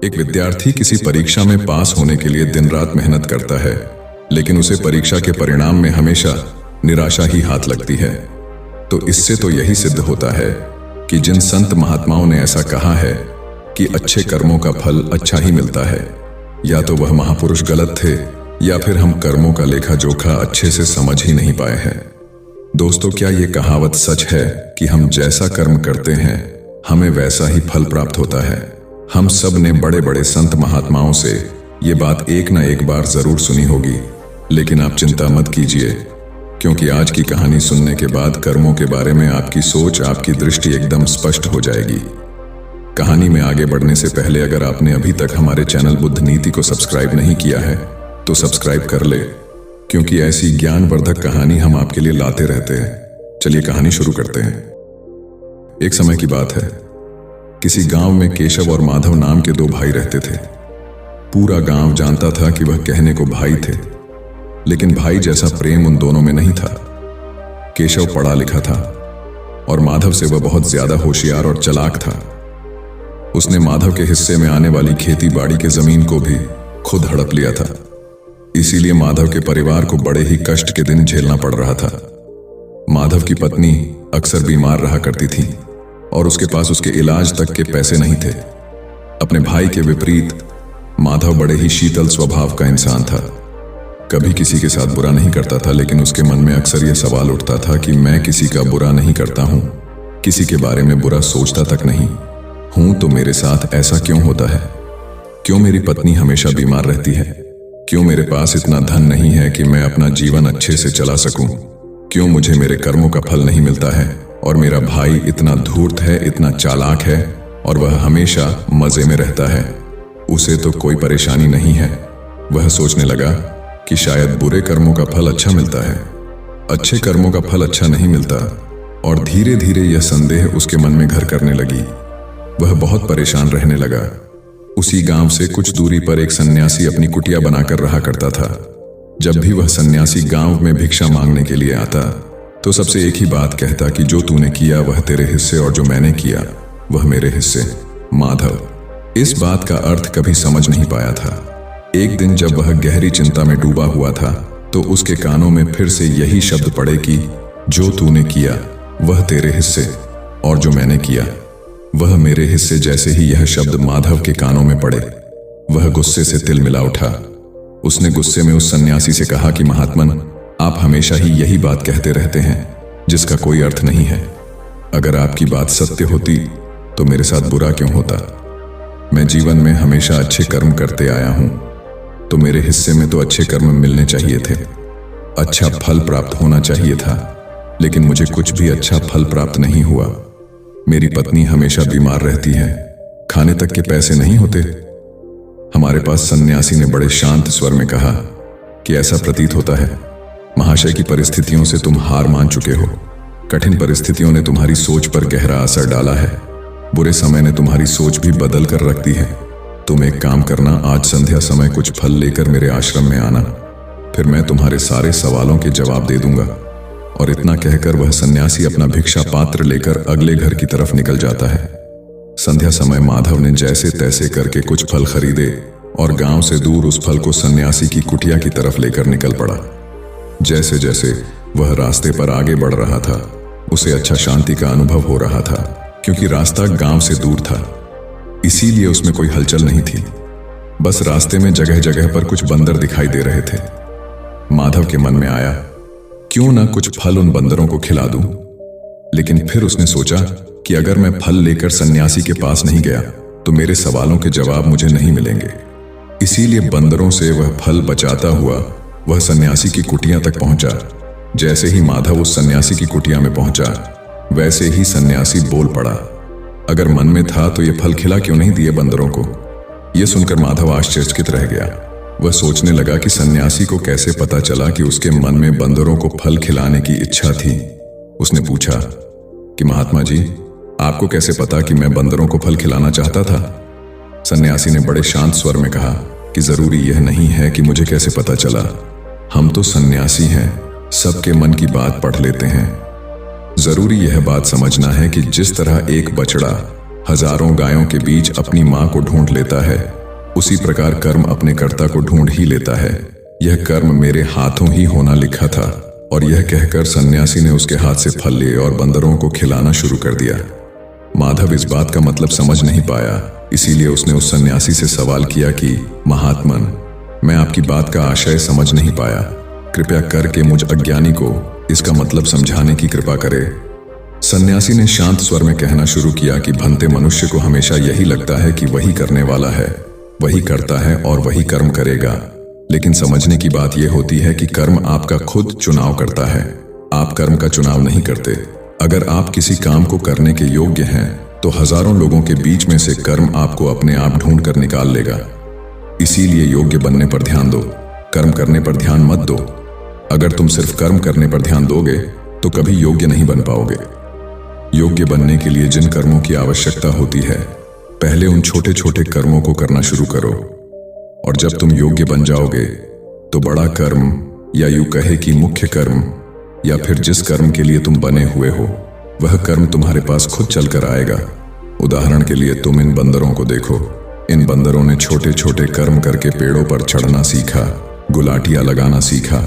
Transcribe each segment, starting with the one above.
एक विद्यार्थी किसी परीक्षा में पास होने के लिए दिन रात मेहनत करता है, लेकिन उसे परीक्षा के परिणाम में हमेशा निराशा ही हाथ लगती है। तो इससे तो यही सिद्ध होता है कि जिन संत महात्माओं ने ऐसा कहा है कि अच्छे कर्मों का फल अच्छा ही मिलता है, या तो वह महापुरुष गलत थे या फिर हम कर्मों का लेखा जोखा अच्छे से समझ ही नहीं पाए हैं। दोस्तों, क्या ये कहावत सच है कि हम जैसा कर्म करते हैं हमें वैसा ही फल प्राप्त होता है? हम सब ने बड़े बड़े संत महात्माओं से ये बात एक ना एक बार जरूर सुनी होगी, लेकिन आप चिंता मत कीजिए, क्योंकि आज की कहानी सुनने के बाद कर्मों के बारे में आपकी सोच, आपकी दृष्टि एकदम स्पष्ट हो जाएगी। कहानी में आगे बढ़ने से पहले अगर आपने अभी तक हमारे चैनल बुद्ध नीति को सब्सक्राइब नहीं किया है तो सब्सक्राइब कर ले, क्योंकि ऐसी ज्ञानवर्धक कहानी हम आपके लिए लाते रहते हैं। चलिए कहानी शुरू करते हैं। एक समय की बात है, किसी गांव में केशव और माधव नाम के दो भाई रहते थे। पूरा गांव जानता था कि वह कहने को भाई थे, लेकिन भाई जैसा प्रेम उन दोनों में नहीं था। केशव पढ़ा लिखा था और माधव से वह बहुत ज्यादा होशियार और चालाक था। उसने माधव के हिस्से में आने वाली खेती बाड़ी के जमीन को भी खुद हड़प लिया था। इसीलिए माधव के परिवार को बड़े ही कष्ट के दिन झेलना पड़ रहा था। माधव की पत्नी अक्सर बीमार रहा करती थी और उसके पास उसके इलाज तक के पैसे नहीं थे। अपने भाई के विपरीत माधव बड़े ही शीतल स्वभाव का इंसान था। कभी किसी के साथ बुरा नहीं करता था, लेकिन उसके मन में अक्सर यह सवाल उठता था कि मैं किसी का बुरा नहीं करता हूं, किसी के बारे में बुरा सोचता तक नहीं हूं, तो मेरे साथ ऐसा क्यों होता है? क्यों मेरी पत्नी हमेशा बीमार रहती है? क्यों मेरे पास इतना धन नहीं है कि मैं अपना जीवन अच्छे से चला सकूं? क्यों मुझे मेरे कर्मों का फल नहीं मिलता है? और मेरा भाई इतना धूर्त है, इतना चालाक है और वह हमेशा मजे में रहता है, उसे तो कोई परेशानी नहीं है। वह सोचने लगा कि शायद बुरे कर्मों का फल अच्छा मिलता है, अच्छे कर्मों का फल अच्छा नहीं मिलता, और धीरे धीरे यह संदेह उसके मन में घर करने लगी। वह बहुत परेशान रहने लगा। उसी गांव से कुछ दूरी पर एक सन्यासी अपनी कुटिया बनाकर रहा करता था। जब भी वह सन्यासी गांव में भिक्षा मांगने के लिए आता तो सबसे एक ही बात कहता कि जो तूने किया वह तेरे हिस्से और जो मैंने किया वह मेरे हिस्से। माधव इस बात का अर्थ कभी समझ नहीं पाया था। एक दिन जब वह गहरी चिंता में डूबा हुआ था तो उसके कानों में फिर से यही शब्द पड़े कि जो तूने किया वह तेरे हिस्से और जो मैंने किया वह मेरे हिस्से। जैसे ही यह शब्द माधव के कानों में पड़े, वह गुस्से से तिलमिला उठा। उसने गुस्से में उस सन्यासी से कहा कि महात्मन, आप हमेशा ही यही बात कहते रहते हैं जिसका कोई अर्थ नहीं है। अगर आपकी बात सत्य होती तो मेरे साथ बुरा क्यों होता? मैं जीवन में हमेशा अच्छे कर्म करते आया हूं, तो मेरे हिस्से में तो अच्छे कर्म मिलने चाहिए थे, अच्छा फल प्राप्त होना चाहिए था, लेकिन मुझे कुछ भी अच्छा फल प्राप्त नहीं हुआ। मेरी पत्नी हमेशा बीमार रहती है, खाने तक के पैसे नहीं होते। हमारे पास सन्यासी ने बड़े शांत स्वर में कहा कि ऐसा प्रतीत होता है महाशय की परिस्थितियों से तुम हार मान चुके हो। कठिन परिस्थितियों ने तुम्हारी सोच पर गहरा असर डाला है। बुरे समय ने तुम्हारी सोच भी बदल कर रख दी है। तुम एक काम करना, आज संध्या समय कुछ फल लेकर मेरे आश्रम में आना, फिर मैं तुम्हारे सारे सवालों के जवाब दे दूंगा। और इतना कहकर वह सन्यासी अपना भिक्षा पात्र लेकर अगले घर की तरफ निकल जाता है। संध्या समय माधव ने जैसे तैसे करके कुछ फल खरीदे और गांव से दूर उस फल को सन्यासी की कुटिया की तरफ लेकर निकल पड़ा। जैसे जैसे वह रास्ते पर आगे बढ़ रहा था, उसे अच्छा शांति का अनुभव हो रहा था, क्योंकि रास्ता गांव से दूर था, इसीलिए उसमें कोई हलचल नहीं थी। बस रास्ते में जगह जगह पर कुछ बंदर दिखाई दे रहे थे। माधव के मन में आया, क्यों ना कुछ फल उन बंदरों को खिला दूं। लेकिन फिर उसने सोचा कि अगर मैं फल लेकर सन्यासी के पास नहीं गया तो मेरे सवालों के जवाब मुझे नहीं मिलेंगे। इसीलिए बंदरों से वह फल बचाता हुआ वह सन्यासी की कुटिया तक पहुंचा। जैसे ही माधव उस सन्यासी की कुटिया में पहुंचा, वैसे ही सन्यासी बोल पड़ा। अगर मन में था तो ये फल खिला क्यों नहीं दिए बंदरों को? यह सुनकर माधव आश्चर्यचकित रह गया। वह सोचने लगा कि सन्यासी को कैसे पता चला कि उसके मन में बंदरों को फल खिलाने की इच्छा थी। उसने पूछा कि महात्मा जी, आपको कैसे पता कि मैं बंदरों को फल खिलाना चाहता था? सन्यासी ने बड़े शांत स्वर में कहा कि जरूरी यह नहीं है कि मुझे कैसे पता चला। हम तो सन्यासी हैं, सबके मन की बात पढ़ लेते हैं। जरूरी यह बात समझना है कि जिस तरह एक बछड़ा हजारों गायों के बीच अपनी मां को ढूंढ लेता है, उसी प्रकार कर्म अपने कर्ता को ढूंढ ही लेता है। यह कर्म मेरे हाथों ही होना लिखा था। और यह कहकर सन्यासी ने उसके हाथ से फल लिए और बंदरों को खिलाना शुरू कर दिया। माधव इस बात का मतलब समझ नहीं पाया, इसीलिए उसने उस सन्यासी से सवाल किया कि महात्मन, मैं आपकी बात का आशय समझ नहीं पाया, कृपया करके मुझ अज्ञानी को इसका मतलब समझाने की कृपा करे। सन्यासी ने शांत स्वर में कहना शुरू किया कि भंते, मनुष्य को हमेशा यही लगता है कि वही करने वाला है, वही करता है और वही कर्म करेगा। लेकिन समझने की बात यह होती है कि कर्म आपका खुद चुनाव करता है, आप कर्म का चुनाव नहीं करते। अगर आप किसी काम को करने के योग्य हैं तो हजारों लोगों के बीच में से कर्म आपको अपने आप ढूंढ कर निकाल लेगा। इसीलिए योग्य बनने पर ध्यान दो, कर्म करने पर ध्यान मत दो। अगर तुम सिर्फ कर्म करने पर ध्यान दोगे तो कभी योग्य नहीं बन पाओगे। योग्य बनने के लिए जिन कर्मों की आवश्यकता होती है, पहले उन छोटे छोटे कर्मों को करना शुरू करो, और जब तुम योग्य बन जाओगे तो बड़ा कर्म, या यूं कहे कि मुख्य कर्म, या फिर जिस कर्म के लिए तुम बने हुए हो, वह कर्म तुम्हारे पास खुद चलकर आएगा। उदाहरण के लिए तुम इन बंदरों को देखो। इन बंदरों ने छोटे छोटे कर्म करके पेड़ों पर चढ़ना सीखा, गुलाटियां लगाना सीखा,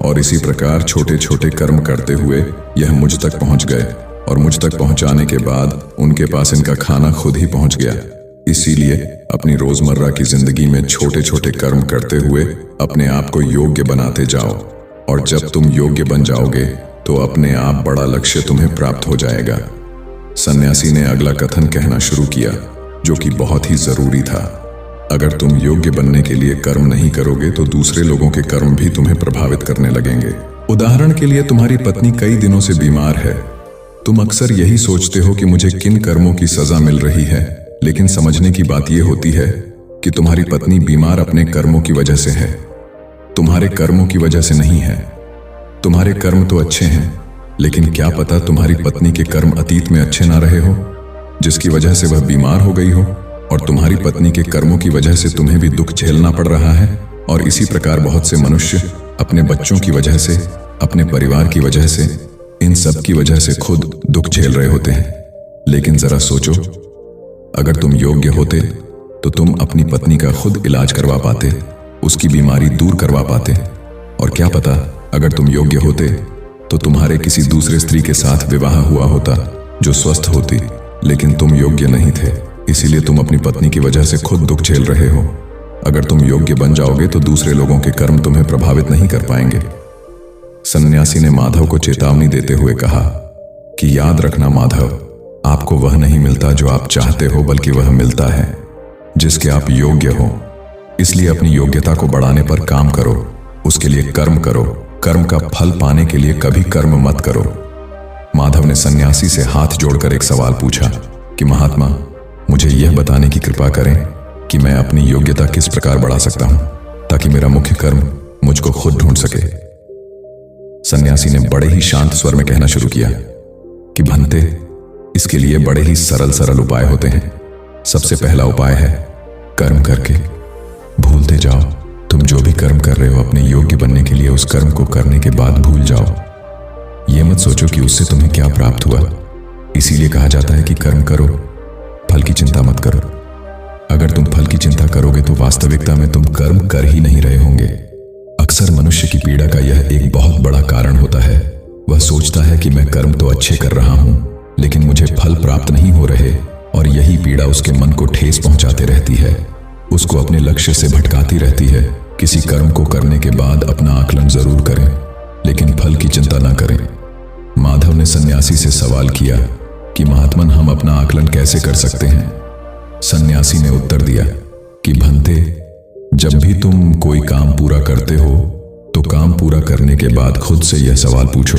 और इसी प्रकार छोटे छोटे कर्म करते हुए यह मुझ तक पहुंच गए, और मुझ तक पहुंचाने के बाद उनके पास इनका खाना खुद ही पहुंच गया। इसीलिए अपनी रोजमर्रा की जिंदगी में छोटे छोटे कर्म करते हुए अपने आप को योग्य बनाते जाओ, और जब तुम योग्य बन जाओगे तो अपने आप बड़ा लक्ष्य तुम्हें प्राप्त हो जाएगा। सन्यासी ने अगला कथन कहना शुरू किया, जो कि बहुत ही जरूरी था। अगर तुम योग्य बनने के लिए कर्म नहीं करोगे तो दूसरे लोगों के कर्म भी तुम्हें प्रभावित करने लगेंगे। उदाहरण के लिए तुम्हारी पत्नी कई दिनों से बीमार है। तुम अक्सर यही सोचते हो कि मुझे किन कर्मों की सजा मिल रही है, लेकिन समझने की बात यह होती है कि तुम्हारी पत्नी बीमार अपने कर्मों की वजह से है, तुम्हारे कर्मों की वजह से नहीं है। तुम्हारे कर्म तो अच्छे हैं, लेकिन क्या पता तुम्हारी पत्नी के कर्म अतीत में अच्छे ना रहे हो, जिसकी वजह से वह बीमार हो गई हो, और तुम्हारी पत्नी के कर्मों की वजह से तुम्हें भी दुख झेलना पड़ रहा है। और इसी प्रकार बहुत से मनुष्य अपने बच्चों की वजह से, अपने परिवार की वजह से, इन सब की वजह से खुद दुख झेल रहे होते हैं। लेकिन जरा सोचो, अगर तुम योग्य होते तो तुम अपनी पत्नी का खुद इलाज करवा पाते, उसकी बीमारी दूर करवा पाते। और क्या पता अगर तुम योग्य होते तो तुम्हारे किसी दूसरे स्त्री के साथ विवाह हुआ होता जो स्वस्थ होती, लेकिन तुम योग्य नहीं थे, इसीलिए तुम अपनी पत्नी की वजह से खुद दुख झेल रहे हो। अगर तुम योग्य बन जाओगे तो दूसरे लोगों के कर्म तुम्हें प्रभावित नहीं कर पाएंगे। सन्यासी ने माधव को चेतावनी देते हुए कहा कि याद रखना माधव, आपको वह नहीं मिलता जो आप चाहते हो, बल्कि वह मिलता है जिसके आप योग्य हो। इसलिए अपनी योग्यता को बढ़ाने पर काम करो, उसके लिए कर्म करो। कर्म का फल पाने के लिए कभी कर्म मत करो। माधव ने सन्यासी से हाथ जोड़कर एक सवाल पूछा कि महात्मा, मुझे यह बताने की कृपा करें कि मैं अपनी योग्यता किस प्रकार बढ़ा सकता हूं, ताकि मेरा मुख्य कर्म मुझको खुद ढूंढ सके। सन्यासी ने बड़े ही शांत स्वर में कहना शुरू किया कि भंते, इसके लिए बड़े ही सरल सरल उपाय होते हैं। सबसे पहला उपाय है कर्म करके भूलते जाओ। तुम जो भी कर्म कर रहे हो अपने योग्य बनने के लिए, उस कर्म को करने के बाद भूल जाओ। यह मत सोचो कि उससे तुम्हें क्या प्राप्त हुआ। इसीलिए कहा जाता है कि कर्म करो, फल की चिंता मत करो। अगर तुम फल की चिंता करोगे तो वास्तविकता में तुम कर्म कर ही नहीं रहे होंगे। अक्सर मनुष्य की पीड़ा का यह एक बहुत बड़ा कारण होता है। वह सोचता है कि मैं कर्म तो अच्छे कर रहा हूं, लेकिन मुझे फल प्राप्त नहीं हो रहे, और यही पीड़ा उसके मन को ठेस पहुंचाते रहती है, उसको अपने लक्ष्य से भटकाती रहती है। किसी कर्म को करने के बाद अपना आकलन जरूर करें, लेकिन फल की चिंता न करें। माधव ने सन्यासी से सवाल किया कि महात्मन, हम अपना आकलन कैसे कर सकते हैं? सन्यासी ने उत्तर दिया कि भंते, जब भी तुम कोई काम पूरा करते हो तो काम पूरा करने के बाद खुद से यह सवाल पूछो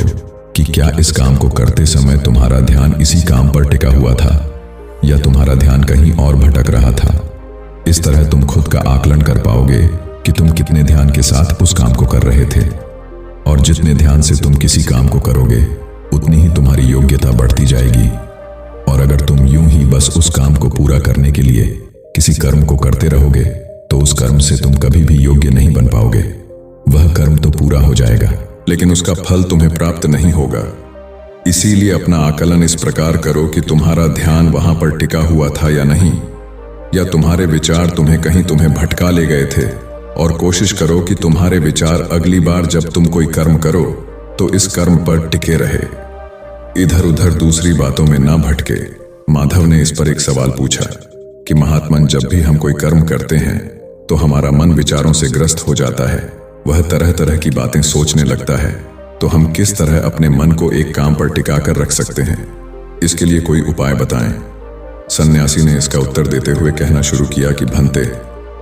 कि क्या इस काम को करते समय तुम्हारा ध्यान इसी काम पर टिका हुआ था, या तुम्हारा ध्यान कहीं और भटक रहा था। इस तरह तुम खुद का आकलन कर पाओगे कि तुम कितने ध्यान के साथ उस काम को कर रहे थे, और जितने ध्यान से तुम किसी काम को करोगे उतनी ही तुम्हारी योग्यता बढ़ती जाएगी। और अगर तुम यूं ही बस उस काम को पूरा करने के लिए किसी कर्म को करते रहोगे तो उस कर्म से तुम कभी भी योग्य नहीं बन पाओगे। वह कर्म तो पूरा हो जाएगा, लेकिन उसका फल तुम्हें प्राप्त नहीं होगा। इसीलिए अपना आकलन इस प्रकार करो कि तुम्हारा ध्यान वहां पर टिका हुआ था या नहीं। या तुम्हारे विचार तुम्हें भटका ले गए थे। और कोशिश करो कि तुम्हारे विचार अगली बार जब तुम कोई कर्म करो तो इस कर्म पर टिके रहे, इधर उधर दूसरी बातों में ना भटके। माधव ने इस पर एक सवाल पूछा कि महात्मन, जब भी हम कोई कर्म करते हैं तो हमारा मन विचारों से ग्रस्त हो जाता है, वह तरह तरह की बातें सोचने लगता है, तो हम किस तरह अपने मन को एक काम पर टिका कर रख सकते हैं? इसके लिए कोई उपाय बताएं। सन्यासी ने इसका उत्तर देते हुए कहना शुरू किया कि भंते,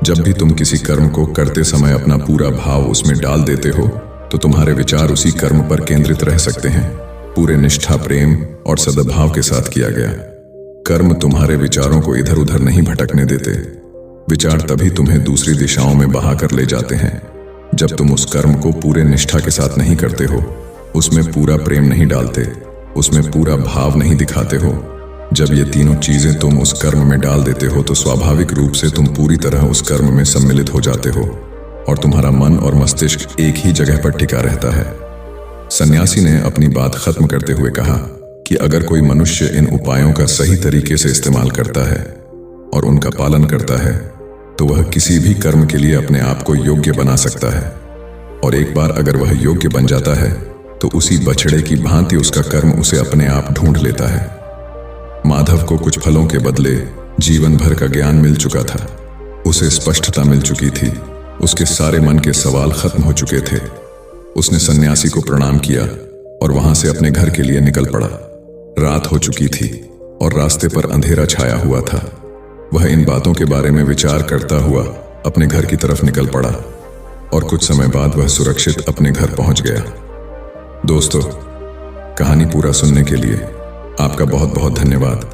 जब भी तुम किसी कर्म को करते समय अपना पूरा भाव उसमें डाल देते हो तो तुम्हारे विचार उसी कर्म पर केंद्रित रह सकते हैं। पूरे निष्ठा, प्रेम और सद्भाव के साथ किया गया कर्म तुम्हारे विचारों को इधर उधर नहीं भटकने देते। विचार तभी तुम्हें दूसरी दिशाओं में बहा कर ले जाते हैं जब तुम उस कर्म को पूरे निष्ठा के साथ नहीं करते हो, उसमें पूरा प्रेम नहीं डालते, उसमें पूरा भाव नहीं दिखाते हो। जब ये तीनों चीजें तुम उस कर्म में डाल देते हो तो स्वाभाविक रूप से तुम पूरी तरह उस कर्म में सम्मिलित हो जाते हो और तुम्हारा मन और मस्तिष्क एक ही जगह पर टिका रहता है। सन्यासी ने अपनी बात खत्म करते हुए कहा कि अगर कोई मनुष्य इन उपायों का सही तरीके से इस्तेमाल करता है और उनका पालन करता है तो वह किसी भी कर्म के लिए अपने आप को योग्य बना सकता है, और एक बार अगर वह योग्य बन जाता है तो उसी बछड़े की भांति उसका कर्म उसे अपने आप ढूंढ लेता है। माधव को कुछ फलों के बदले जीवन भर का ज्ञान मिल चुका था, उसे स्पष्टता मिल चुकी थी, उसके सारे मन के सवाल खत्म हो चुके थे। उसने सन्यासी को प्रणाम किया और वहां से अपने घर के लिए निकल पड़ा। रात हो चुकी थी और रास्ते पर अंधेरा छाया हुआ था। वह इन बातों के बारे में विचार करता हुआ अपने घर की तरफ निकल पड़ा और कुछ समय बाद वह सुरक्षित अपने घर पहुंच गया। दोस्तों, कहानी पूरा सुनने के लिए आपका बहुत बहुत धन्यवाद,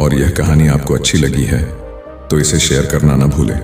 और यह कहानी आपको अच्छी लगी है तो इसे शेयर करना ना भूलें।